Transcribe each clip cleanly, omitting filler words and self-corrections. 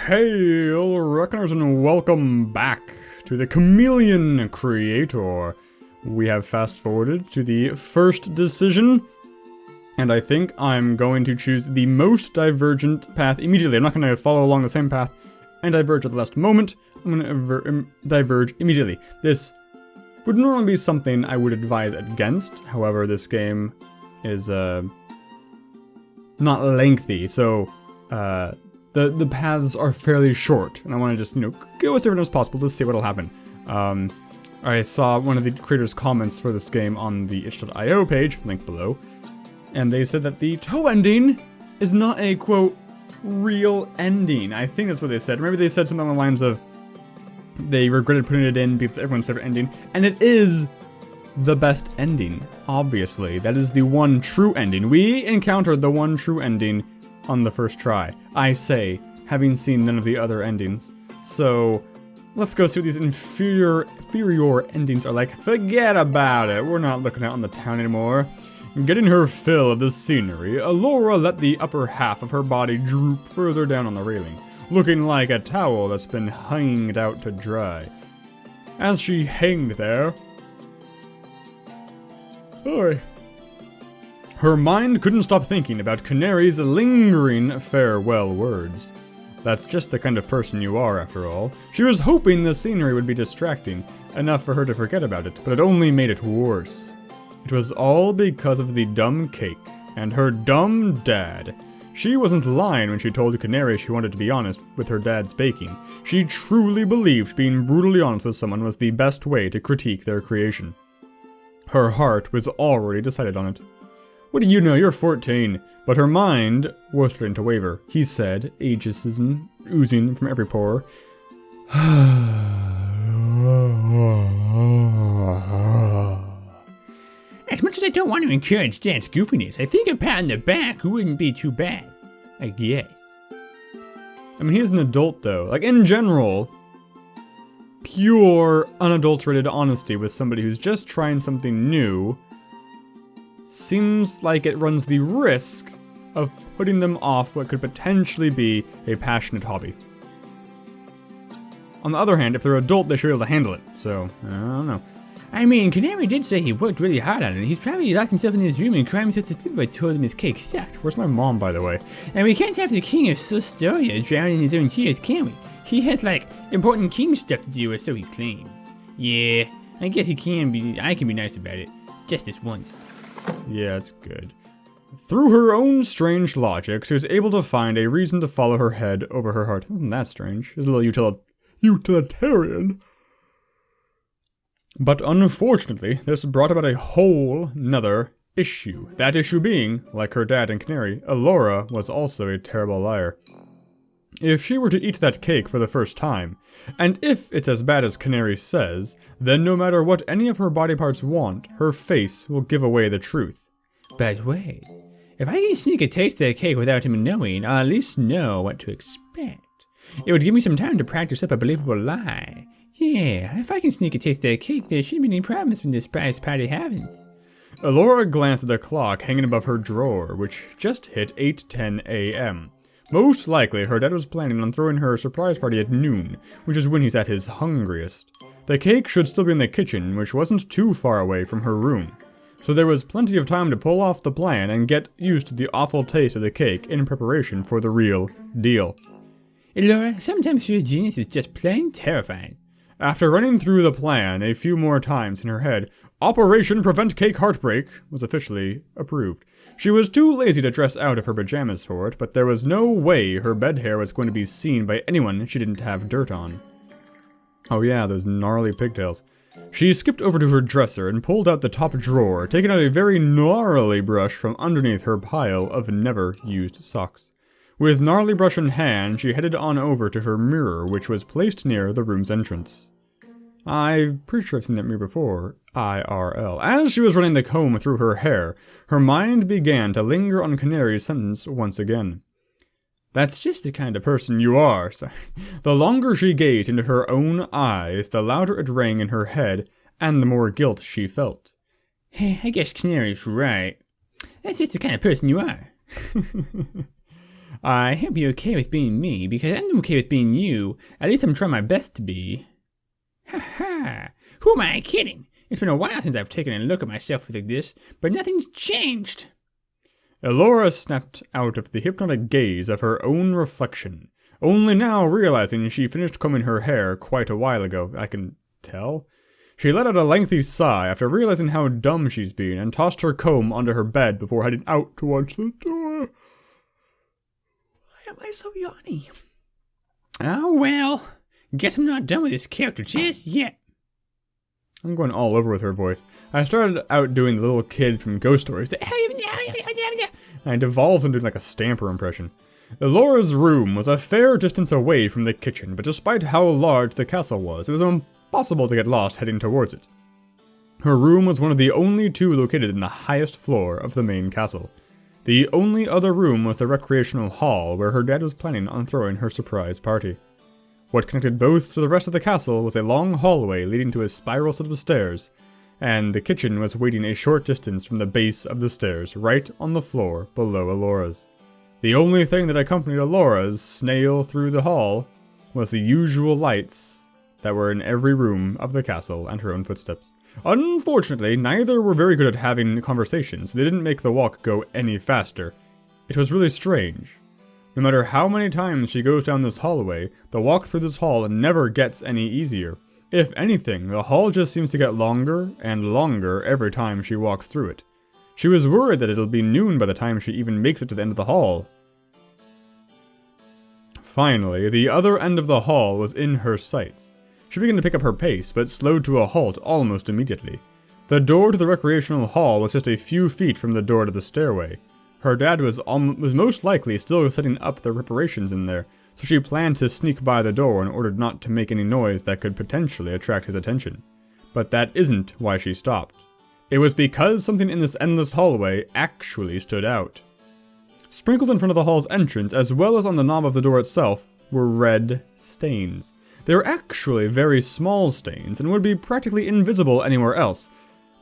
Hail, Reckoners, and welcome back to the Chameleon Creator. We have fast forwarded to the first decision, and I think I'm going to choose the most divergent path immediately. I'm not going to follow along the same path and diverge at the last moment. I'm going to diverge immediately. This would normally be something I would advise against. However, this game is not lengthy, so the paths are fairly short, and I want to just, go as different as possible to see what'll happen. I saw one of the creators' comments for this game on the itch.io page, link below, and they said that the toe ending is not a, quote, real ending. I think that's what they said. Maybe they said something along the lines of they regretted putting it in because everyone's favorite ending, and it is the best ending, obviously. That is the one true ending. We encountered the one true ending on the first try, I say, having seen none of the other endings. So let's go see what these inferior endings are like. Forget about it, we're not looking out on the town anymore. Getting her fill of the scenery, Elora let the upper half of her body droop further down on the railing, looking like a towel that's been hanged out to dry. As she hanged there, her mind couldn't stop thinking about Canary's lingering farewell words. That's just the kind of person you are, after all. She was hoping the scenery would be distracting, enough for her to forget about it, but it only made it worse. It was all because of the dumb cake, and her dumb dad. She wasn't lying when she told Canary she wanted to be honest with her dad's baking. She truly believed being brutally honest with someone was the best way to critique their creation. Her heart was already decided on it. What do you know, you're 14. But her mind was starting to waver. He said, ageism oozing from every pore. As much as I don't want to encourage Dad's goofiness, I think a pat on the back wouldn't be too bad. I guess. I mean, he's an adult though. Like, in general, pure, unadulterated honesty with somebody who's just trying something new seems like it runs the risk of putting them off what could potentially be a passionate hobby. On the other hand, if they're adult, they should be able to handle it, so, I don't know. I mean, Canary did say he worked really hard on it. He's probably locked himself in his room and cried himself to sleep by told him his cake sucked. Where's my mom, by the way? And we can't have the king of Sustoria drowning in his own tears, can we? He has, important king stuff to do with, so he claims. Yeah, I guess I can be nice about it. Just this once. Yeah, it's good. Through her own strange logic, she was able to find a reason to follow her head over her heart. Isn't that strange? It's a little utilitarian. But unfortunately, this brought about a whole nother issue. That issue being, like her dad and Canary, Elora was also a terrible liar. If she were to eat that cake for the first time, and if it's as bad as Canary says, then no matter what any of her body parts want, her face will give away the truth. But wait, if I can sneak a taste of that cake without him knowing, I'll at least know what to expect. It would give me some time to practice up a believable lie. Yeah, if I can sneak a taste of that cake, there shouldn't be any problems when this surprise party happens. Elora glanced at the clock hanging above her drawer, which just hit 8:10 a.m. Most likely, her dad was planning on throwing her a surprise party at noon, which is when he's at his hungriest. The cake should still be in the kitchen, which wasn't too far away from her room. So there was plenty of time to pull off the plan and get used to the awful taste of the cake in preparation for the real deal. Elora, sometimes your genius is just plain terrifying. After running through the plan a few more times in her head, Operation Prevent Cake Heartbreak was officially approved. She was too lazy to dress out of her pajamas for it, but there was no way her bed hair was going to be seen by anyone she didn't have dirt on. Oh yeah, those gnarly pigtails. She skipped over to her dresser and pulled out the top drawer, taking out a very gnarly brush from underneath her pile of never-used socks. With gnarly brush in hand, she headed on over to her mirror, which was placed near the room's entrance. I'm pretty sure I've seen that mirror before, IRL. As she was running the comb through her hair, her mind began to linger on Canary's sentence once again. That's just the kind of person you are. Sorry. The longer she gazed into her own eyes, the louder it rang in her head, and the more guilt she felt. Hey, I guess Canary's right. That's just the kind of person you are. I hope you're okay with being me, because I'm okay with being you. At least I'm trying my best to be. Ha ha! Who am I kidding? It's been a while since I've taken a look at myself like this, but nothing's changed. Elora snapped out of the hypnotic gaze of her own reflection, only now realizing she finished combing her hair quite a while ago. I can tell. She let out a lengthy sigh after realizing how dumb she's been and tossed her comb under her bed before heading out towards the door. Why am I so yawny? Oh well, guess I'm not done with this character just yet. I'm going all over with her voice. I started out doing the little kid from Ghost Stories, and I devolved into like a Stamper impression. Elora's room was a fair distance away from the kitchen, but despite how large the castle was, it was impossible to get lost heading towards it. Her room was one of the only two located in the highest floor of the main castle. The only other room was the recreational hall where her dad was planning on throwing her surprise party. What connected both to the rest of the castle was a long hallway leading to a spiral set of stairs, and the kitchen was waiting a short distance from the base of the stairs, right on the floor below Elora's. The only thing that accompanied Elora's snail through the hall was the usual lights that were in every room of the castle and her own footsteps. Unfortunately, neither were very good at having conversations, so they didn't make the walk go any faster. It was really strange. No matter how many times she goes down this hallway, the walk through this hall never gets any easier. If anything, the hall just seems to get longer and longer every time she walks through it. She was worried that it'll be noon by the time she even makes it to the end of the hall. Finally, the other end of the hall was in her sights. She began to pick up her pace, but slowed to a halt almost immediately. The door to the recreational hall was just a few feet from the door to the stairway. Her dad was most likely still setting up the reparations in there, so she planned to sneak by the door in order not to make any noise that could potentially attract his attention. But that isn't why she stopped. It was because something in this endless hallway actually stood out. Sprinkled in front of the hall's entrance, as well as on the knob of the door itself, were red stains. They were actually very small stains, and would be practically invisible anywhere else.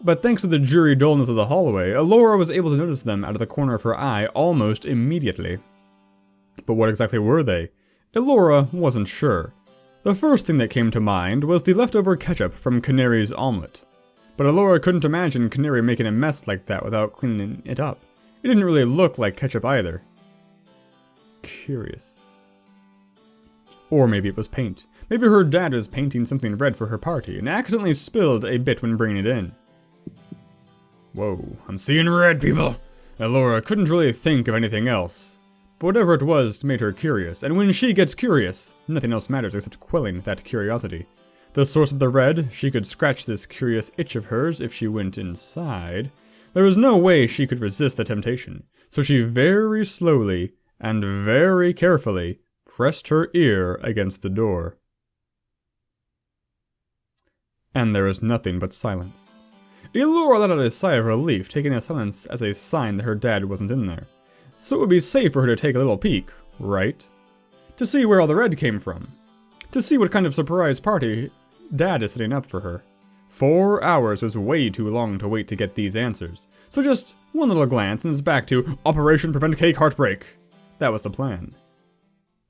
But thanks to the dreary dullness of the hallway, Elora was able to notice them out of the corner of her eye almost immediately. But what exactly were they? Elora wasn't sure. The first thing that came to mind was the leftover ketchup from Canary's omelet. But Elora couldn't imagine Canary making a mess like that without cleaning it up. It didn't really look like ketchup either. Curious. Or maybe it was paint. Maybe her dad was painting something red for her party and accidentally spilled a bit when bringing it in. Whoa, I'm seeing red, people! Elora couldn't really think of anything else. But whatever it was made her curious, and when she gets curious, nothing else matters except quelling that curiosity. The source of the red, she could scratch this curious itch of hers if she went inside. There was no way she could resist the temptation, so she very slowly and very carefully pressed her ear against the door. And there was nothing but silence. Elora let out a sigh of relief, taking the silence as a sign that her dad wasn't in there. So it would be safe for her to take a little peek, right? To see where all the red came from. To see what kind of surprise party Dad is setting up for her. 4 hours was way too long to wait to get these answers. So just one little glance and it's back to Operation Prevent Cake Heartbreak. That was the plan.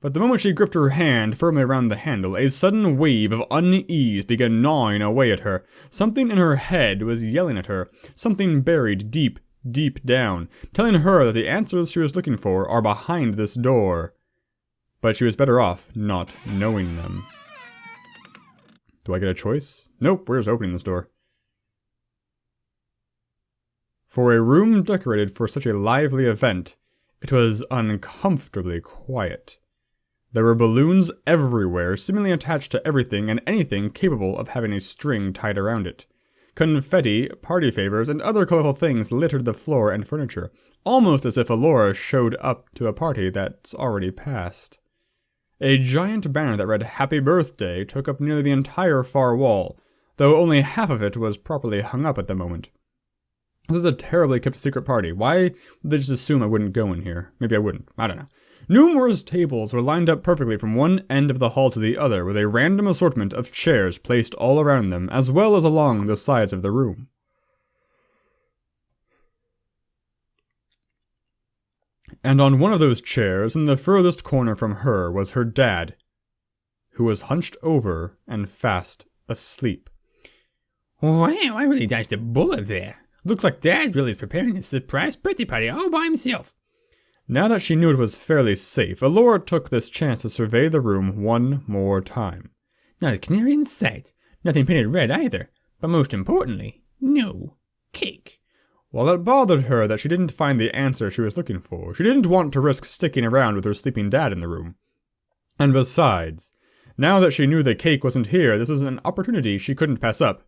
But the moment she gripped her hand firmly around the handle, a sudden wave of unease began gnawing away at her. Something in her head was yelling at her, something buried deep, deep down, telling her that the answers she was looking for are behind this door. But she was better off not knowing them. Do I get a choice? Nope, we're just opening this door. For a room decorated for such a lively event, it was uncomfortably quiet. There were balloons everywhere, seemingly attached to everything and anything capable of having a string tied around it. Confetti, party favors, and other colorful things littered the floor and furniture, almost as if Elora showed up to a party that's already passed. A giant banner that read Happy Birthday took up nearly the entire far wall, though only half of it was properly hung up at the moment. This is a terribly kept secret party. Why would they just assume I wouldn't go in here? Maybe I wouldn't. I don't know. Numerous tables were lined up perfectly from one end of the hall to the other, with a random assortment of chairs placed all around them, as well as along the sides of the room. And on one of those chairs, in the furthest corner from her, was her dad, who was hunched over and fast asleep. Wow, I really dodged a bullet there. Looks like Dad really is preparing a surprise birthday party all by himself. Now that she knew it was fairly safe, Elora took this chance to survey the room one more time. Not a canary in sight. Nothing painted red either. But most importantly, no cake. While it bothered her that she didn't find the answer she was looking for, she didn't want to risk sticking around with her sleeping dad in the room. And besides, now that she knew the cake wasn't here, this was an opportunity she couldn't pass up.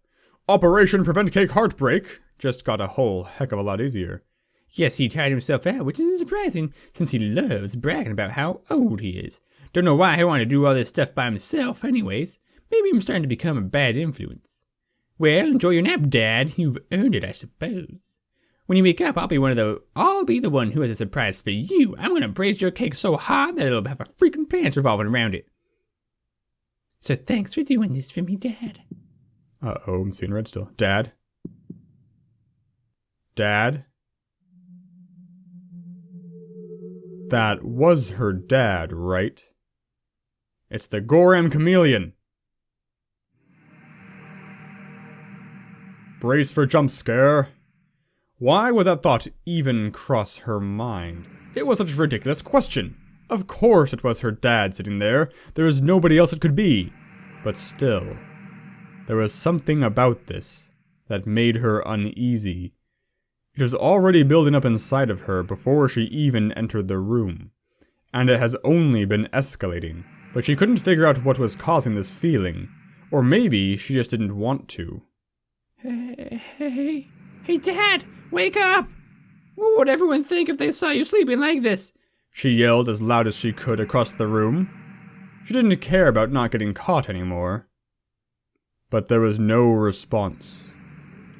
Operation Prevent Cake Heartbreak just got a whole heck of a lot easier. Yes, he tired himself out, which isn't surprising, since he loves bragging about how old he is. Don't know why he wanted to do all this stuff by himself anyways. Maybe I'm starting to become a bad influence. Well, enjoy your nap, Dad. You've earned it, I suppose. When you wake up, I'll be the one who has a surprise for you. I'm gonna braise your cake so hard that it'll have a freaking pants revolving around it. So thanks for doing this for me, Dad. Uh-oh, I'm seeing red still. Dad? Dad? That was her dad, right? It's the Goram Chameleon. Brace for jump scare. Why would that thought even cross her mind? It was such a ridiculous question. Of course it was her dad sitting there. There is nobody else it could be. But still, there was something about this that made her uneasy. It was already building up inside of her before she even entered the room. And it has only been escalating. But she couldn't figure out what was causing this feeling. Or maybe she just didn't want to. Hey, Dad, wake up! What would everyone think if they saw you sleeping like this? She yelled as loud as she could across the room. She didn't care about not getting caught anymore. But there was no response.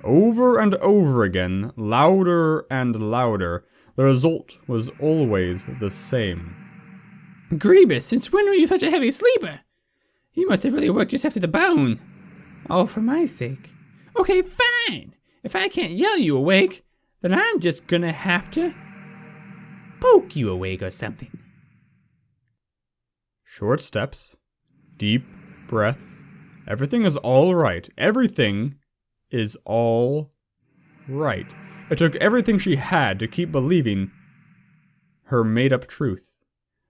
Over and over again, louder and louder, the result was always the same. Grievous, since when were you such a heavy sleeper? You must have really worked yourself to the bone. All for my sake. Okay, fine. If I can't yell you awake, then I'm just gonna have to poke you awake or something. Short steps, deep breaths. Everything is all right. Everything is all right. It took everything she had to keep believing her made-up truth.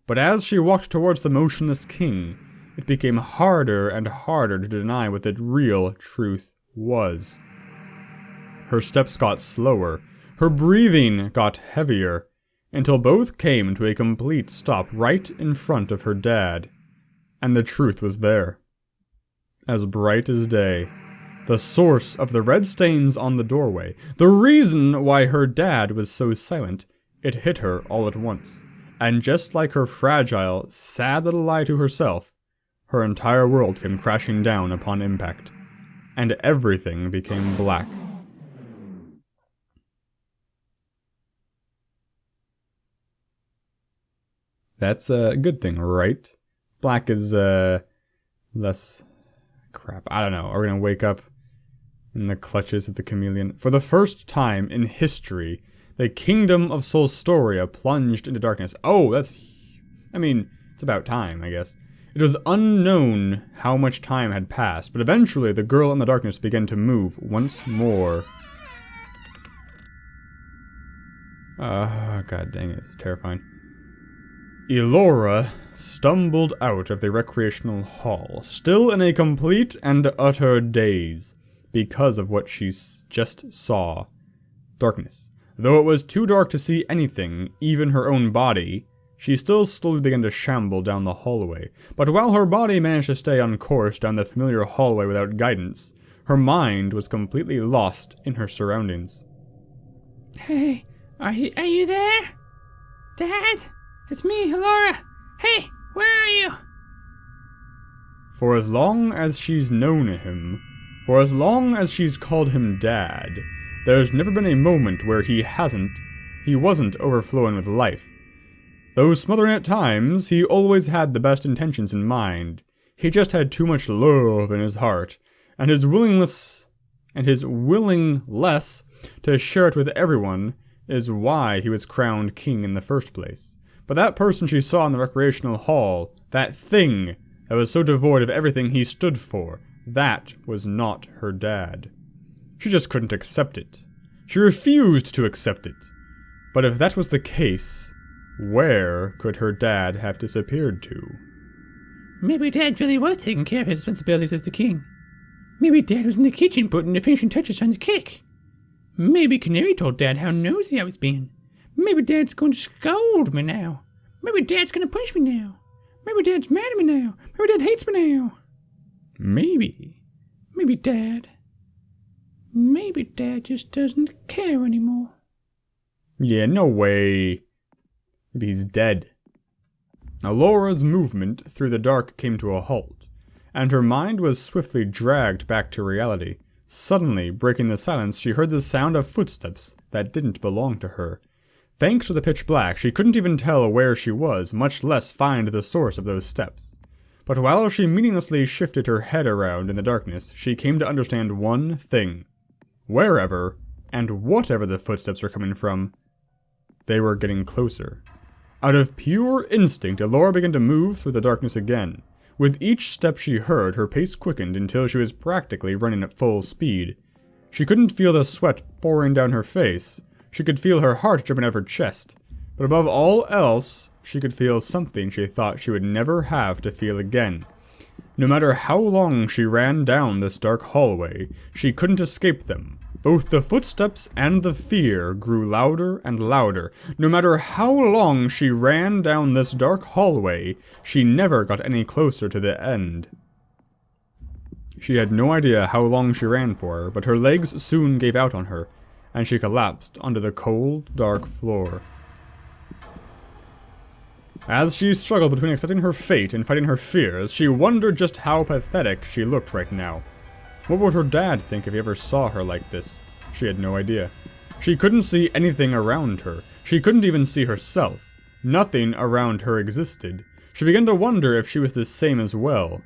But as she walked towards the motionless king, it became harder and harder to deny what the real truth was. Her steps got slower, her breathing got heavier, until both came to a complete stop right in front of her dad. And the truth was there. As bright as day. The source of the red stains on the doorway. The reason why her dad was so silent. It hit her all at once. And just like her fragile, sad little lie to herself, her entire world came crashing down upon impact. And everything became black. That's a good thing, right? Black is, less crap. I don't know. Are we gonna wake up in the clutches of the chameleon? For the first time in history, the kingdom of Solstoria plunged into darkness. Oh, it's about time, I guess. It was unknown how much time had passed, but eventually the girl in the darkness began to move once more. God dang it, it's terrifying. Elora stumbled out of the recreational hall, still in a complete and utter daze, because of what she just saw. Darkness. Though it was too dark to see anything, even her own body, she still slowly began to shamble down the hallway. But while her body managed to stay on course down the familiar hallway without guidance, her mind was completely lost in her surroundings. Hey, are you there? Dad? It's me, Elora. Hey, where are you? For as long as she's known him, for as long as she's called him Dad, there's never been a moment where he wasn't overflowing with life. Though smothering at times, he always had the best intentions in mind. He just had too much love in his heart, and his willingness to share it with everyone is why he was crowned king in the first place. But that person she saw in the recreational hall, that thing that was so devoid of everything he stood for, that was not her dad. She just couldn't accept it. She refused to accept it. But if that was the case, where could her dad have disappeared to? Maybe Dad really was taking care of his responsibilities as the king. Maybe Dad was in the kitchen putting the finishing touches on his cake. Maybe Canary told Dad how nosy I was being. Maybe Dad's going to scold me now. Maybe Dad's going to punish me now. Maybe Dad's mad at me now. Maybe Dad hates me now. Maybe Dad just doesn't care anymore. Yeah, no way. Maybe he's dead. Elora's movement through the dark came to a halt, and her mind was swiftly dragged back to reality. Suddenly, breaking the silence, she heard the sound of footsteps that didn't belong to her. Thanks to the pitch black, she couldn't even tell where she was, much less find the source of those steps. But while she meaninglessly shifted her head around in the darkness, she came to understand one thing. Wherever, and whatever the footsteps were coming from, they were getting closer. Out of pure instinct, Elora began to move through the darkness again. With each step she heard, her pace quickened until she was practically running at full speed. She couldn't feel the sweat pouring down her face. She could feel her heart jumping out of her chest. But above all else, she could feel something she thought she would never have to feel again. No matter how long she ran down this dark hallway, she couldn't escape them. Both the footsteps and the fear grew louder and louder. No matter how long she ran down this dark hallway, she never got any closer to the end. She had no idea how long she ran for, but her legs soon gave out on her, and she collapsed onto the cold, dark floor. As she struggled between accepting her fate and fighting her fears, she wondered just how pathetic she looked right now. What would her dad think if he ever saw her like this? She had no idea. She couldn't see anything around her. She couldn't even see herself. Nothing around her existed. She began to wonder if she was the same as well.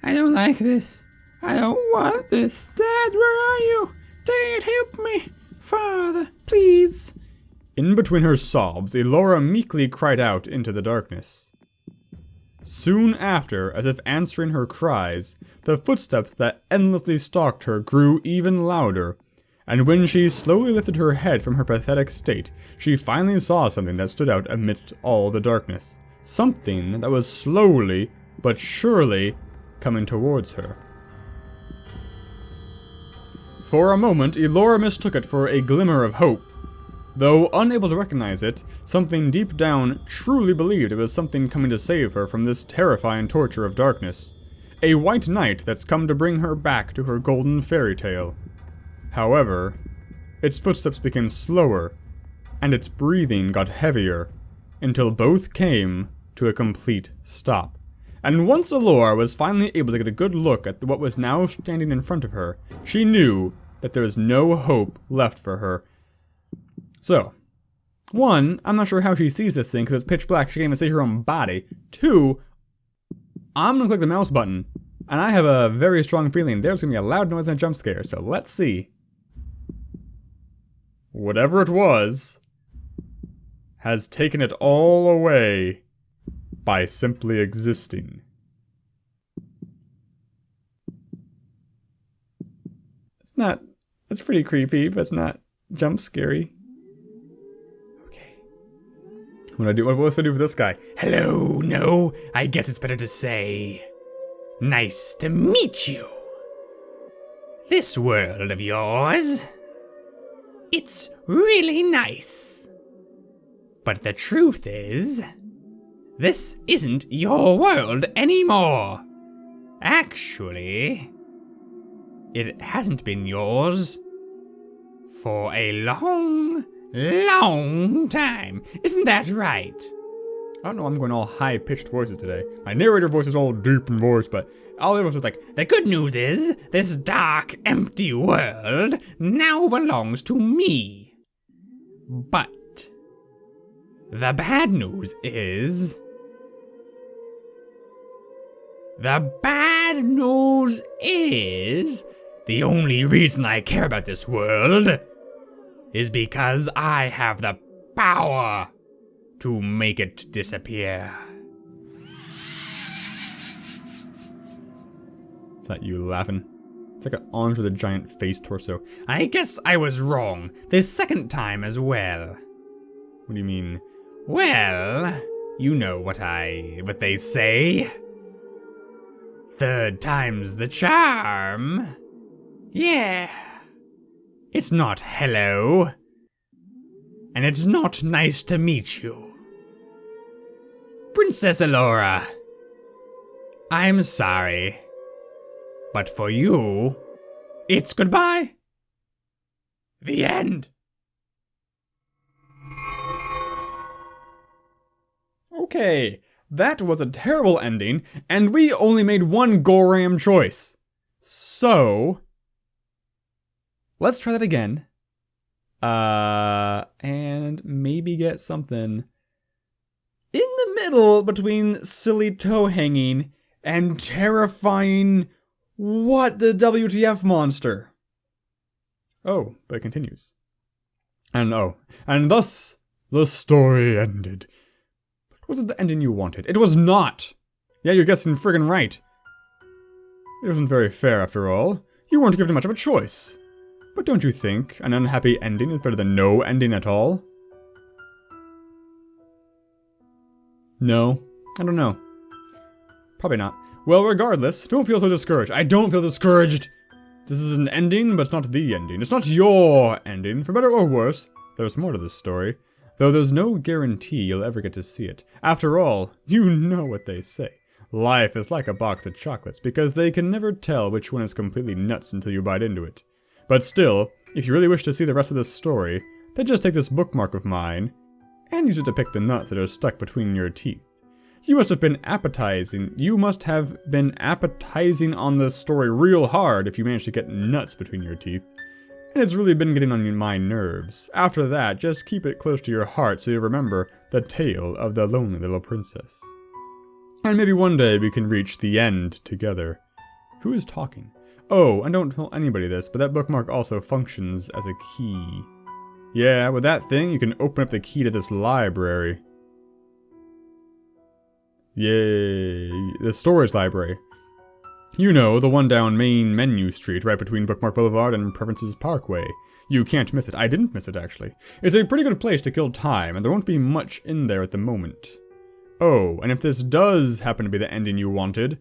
I don't like this. I don't want this. Dad, where are you? Dad, help me. Father, please. In between her sobs, Elora meekly cried out into the darkness. Soon after, as if answering her cries, the footsteps that endlessly stalked her grew even louder, and when she slowly lifted her head from her pathetic state, she finally saw something that stood out amidst all the darkness. Something that was slowly, but surely, coming towards her. For a moment, Elora mistook it for a glimmer of hope. Though unable to recognize it, something deep down truly believed it was something coming to save her from this terrifying torture of darkness. A white knight that's come to bring her back to her golden fairy tale. However, its footsteps became slower, and its breathing got heavier, until both came to a complete stop. And once Elora was finally able to get a good look at what was now standing in front of her, she knew that there was no hope left for her. So, 1, I'm not sure how she sees this thing because it's pitch black, she can't even see her own body. 2, I'm gonna click the mouse button, and I have a very strong feeling there's gonna be a loud noise and a jump scare, so let's see. Whatever it was, has taken it all away by simply existing. It's pretty creepy, but it's not jump scary. What's I do for this guy? Hello, no, I guess it's better to say, nice to meet you. This world of yours, it's really nice. But the truth is, this isn't your world anymore. Actually, it hasn't been yours for a long time. Isn't that right? I don't know, I'm going all high-pitched voices today. My narrator voice is all deep in voice, but all the other voices is like, the good news is, this dark, empty world now belongs to me. But the bad news is, the only reason I care about this world is because I have the power to make it disappear. Is that you laughing? It's like an Andre the Giant face torso. I guess I was wrong this second time as well. What do you mean? Well, you know what they say. Third time's the charm. Yeah. It's not hello. And it's not nice to meet you. Princess Elora. I'm sorry. But for you, it's goodbye. The end. Okay, that was a terrible ending, and we only made one Goram choice. So, let's try that again. And maybe get something in the middle between silly toe hanging and terrifying what the WTF monster. Oh, but it continues. And thus the story ended. Was it the ending you wanted? It was not! Yeah, you're guessing friggin' right. It wasn't very fair after all. You weren't given much of a choice. But don't you think an unhappy ending is better than no ending at all? No, I don't know. Probably not. Well, regardless, don't feel so discouraged. I don't feel discouraged! This is an ending, but it's not the ending. It's not your ending. For better or worse, there's more to this story. Though there's no guarantee you'll ever get to see it. After all, you know what they say. Life is like a box of chocolates, because they can never tell which one is completely nuts until you bite into it. But still, if you really wish to see the rest of this story, then just take this bookmark of mine, and use it to pick the nuts that are stuck between your teeth. You must have been appetizing on this story real hard if you managed to get nuts between your teeth. And it's really been getting on my nerves. After that, just keep it close to your heart so you remember the tale of the lonely little princess. And maybe one day we can reach the end together. Who is talking? Oh, and don't tell anybody this, but that bookmark also functions as a key. Yeah, with that thing, you can open up the key to this library. Yay, the storage library. You know, the one down Main Menu Street, right between Bookmark Boulevard and Provinces Parkway. You can't miss it. I didn't miss it, actually. It's a pretty good place to kill time, and there won't be much in there at the moment. Oh, and if this does happen to be the ending you wanted,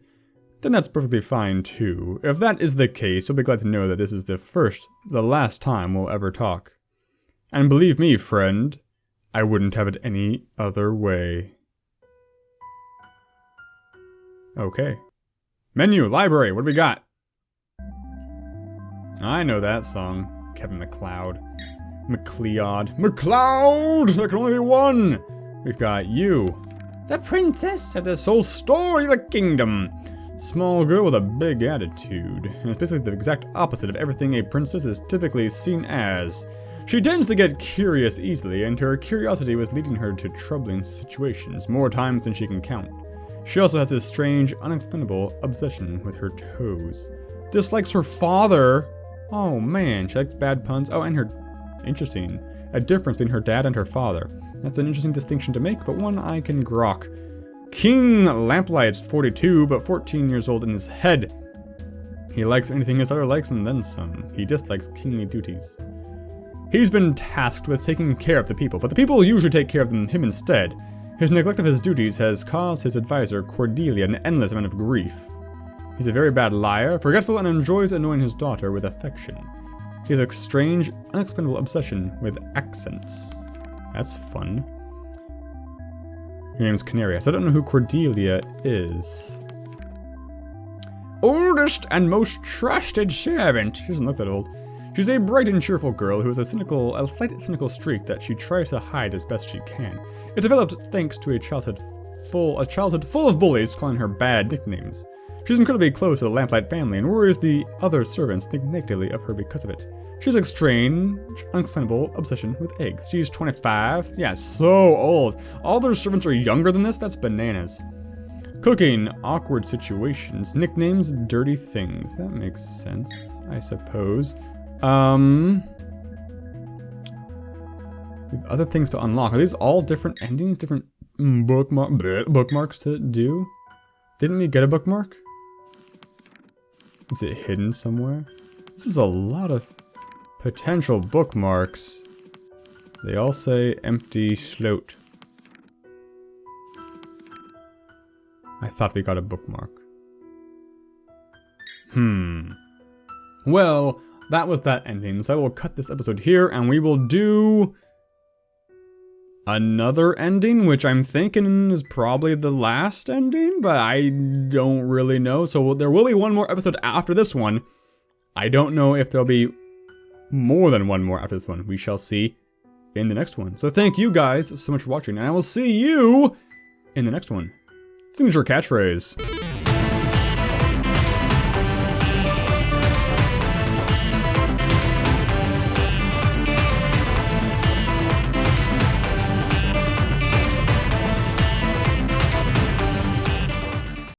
then that's perfectly fine, too. If that is the case, you'll be glad to know that this is the last time we'll ever talk. And believe me, friend, I wouldn't have it any other way. Okay. Menu, library, what do we got? I know that song. Kevin MacLeod. MacLeod! There can only be one! We've got you. The princess of the sole story of the kingdom. Small girl with a big attitude. And it's basically the exact opposite of everything a princess is typically seen as. She tends to get curious easily, and her curiosity was leading her to troubling situations more times than she can count. She also has this strange, unexplainable obsession with her toes. Dislikes her father! Oh man, she likes bad puns. Oh, and her... Interesting. A difference between her dad and her father. That's an interesting distinction to make, but one I can grok. King Lamplight's 42, but 14 years old in his head. He likes anything his daughter likes and then some. He dislikes kingly duties. He's been tasked with taking care of the people, but the people usually take care of him instead. His neglect of his duties has caused his advisor, Cordelia, an endless amount of grief. He's a very bad liar, forgetful, and enjoys annoying his daughter with affection. He has a strange, unexplainable obsession with accents. That's fun. Her name's Canary, so I don't know who Cordelia is. Oldest and most trusted servant. She doesn't look that old. She's a bright and cheerful girl who has a slight cynical streak that she tries to hide as best she can. It developed thanks to a childhood full of bullies calling her bad nicknames. She's incredibly close to the Lamplight family and worries the other servants think negatively of her because of it. She has a strange, unexplainable obsession with eggs. She's 25. Yeah, so old. All their servants are younger than this? That's bananas. Cooking, awkward situations, nicknames, dirty things. That makes sense, I suppose. We have other things to unlock. Are these all different endings? Different bookmarks to do? Didn't we get a bookmark? Is it hidden somewhere? This is a lot of potential bookmarks. They all say empty slot. I thought we got a bookmark. Well, that was that ending, so I will cut this episode here, and we will do another ending, which I'm thinking is probably the last ending, but I don't really know. So there will be one more episode after this one. I don't know if there'll be more than one more after this one. We shall see in the next one. So thank you guys so much for watching, and I will see you in the next one. Signature catchphrase.